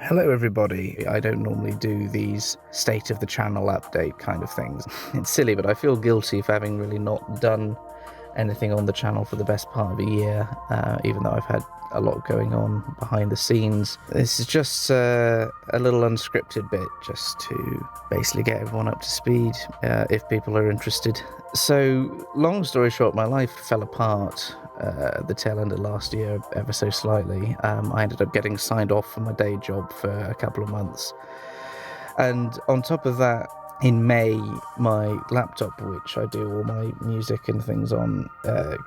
Hello everybody. I don't normally do these state of the channel update kind of things. It's silly, but I feel guilty for having really not done anything on the channel for the best part of a year, even though I've had a lot going on behind the scenes. This is just a little unscripted bit just to basically get everyone up to speed if people are interested. So, long story short, my life fell apart at the tail end of last year ever so slightly. I ended up getting signed off from my day job for a couple of months. And on top of that, in May, my laptop, which I do all my music and things on,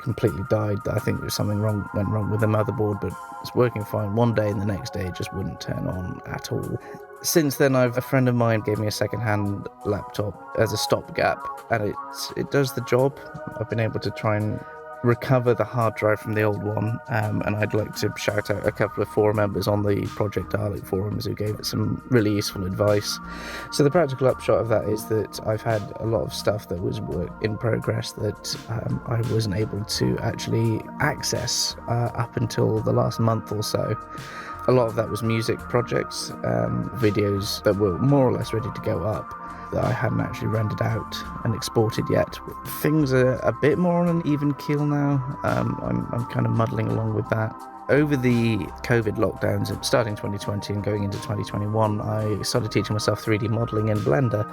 completely died. I think there was something went wrong with the motherboard, but it's working fine one day and the next day it just wouldn't turn on at all. Since then, a friend of mine gave me a second-hand laptop as a stopgap, and it does the job. I've been able to try and recover the hard drive from the old one, and I'd like to shout out a couple of forum members on the Project Dalek forums who gave it some really useful advice. So the practical upshot of that is that I've had a lot of stuff that was work in progress that I wasn't able to actually access up until the last month or so. A lot of that was music projects, videos that were more or less ready to go up that I hadn't actually rendered out and exported yet. Things are a bit more on an even keel now. I'm kind of muddling along with that. Over the COVID lockdowns, starting 2020 and going into 2021, I started teaching myself 3D modelling in Blender,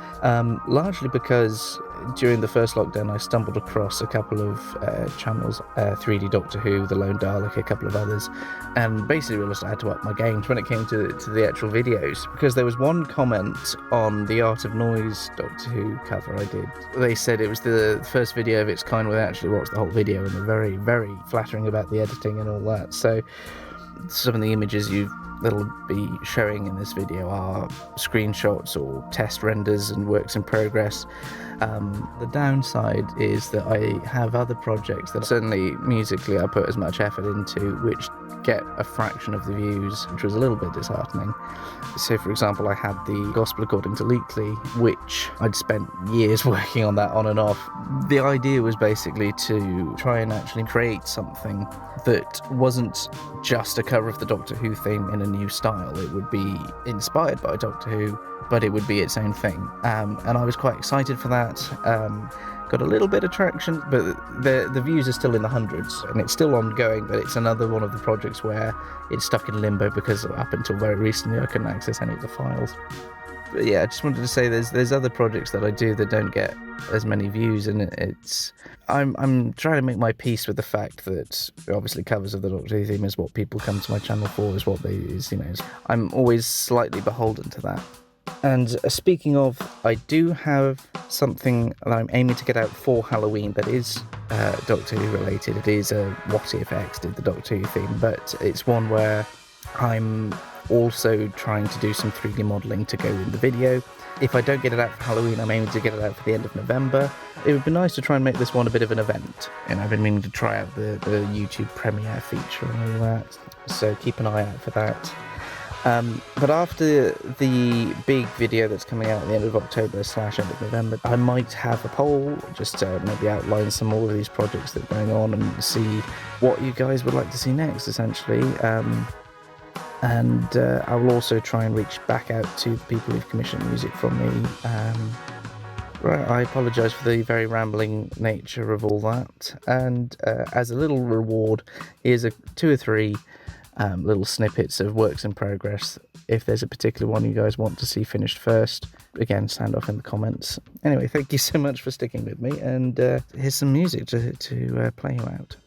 largely because during the first lockdown I stumbled across a couple of channels, 3D Doctor Who, The Lone Dalek, a couple of others, and basically realised I had to up my games when it came to the actual videos, because there was one comment on the Art of Noise Doctor Who cover I did. They said it was the first video of its kind where they actually watched the whole video, and they're very, very flattering about the editing and all that. So some of the images that'll be showing in this video are screenshots or test renders and works in progress. The downside is that I have other projects that certainly musically I put as much effort into, which get a fraction of the views, which was a little bit disheartening. So for example, I had the Gospel According to Leakley, which I'd spent years working on that on and off. The idea was basically to try and actually create something that wasn't just a cover of the Doctor Who theme in a new style. It would be inspired by Doctor Who, but it would be its own thing. And I was quite excited for that. Got a little bit of traction, but the views are still in the hundreds, and it's still ongoing, but it's another one of the projects where it's stuck in limbo because up until very recently I couldn't access any of the files. But yeah, I just wanted to say there's other projects that I do that don't get as many views, and I'm trying to make my peace with the fact that obviously covers of the Doctor Who theme is what people come to my channel for, I'm always slightly beholden to that. And speaking of, I do have something that I'm aiming to get out for Halloween that is Doctor Who related. It is a What If X did the Doctor Who theme, but it's one where I'm also trying to do some 3D modelling to go in the video. If I don't get it out for Halloween, I'm aiming to get it out for the end of November. It would be nice to try and make this one a bit of an event, and I've been meaning to try out the YouTube premiere feature and all that, so keep an eye out for that. But after the big video that's coming out at the end of October / end of November, I might have a poll just to maybe outline some more of these projects that are going on and see what you guys would like to see next, essentially. And I will also try and reach back out to people who've commissioned music from me. Right, I apologise for the very rambling nature of all that. And as a little reward, here's 2 or 3 little snippets of works in progress. If there's a particular one you guys want to see finished first, again, sound off in the comments. Anyway, thank you so much for sticking with me, and here's some music to play you out.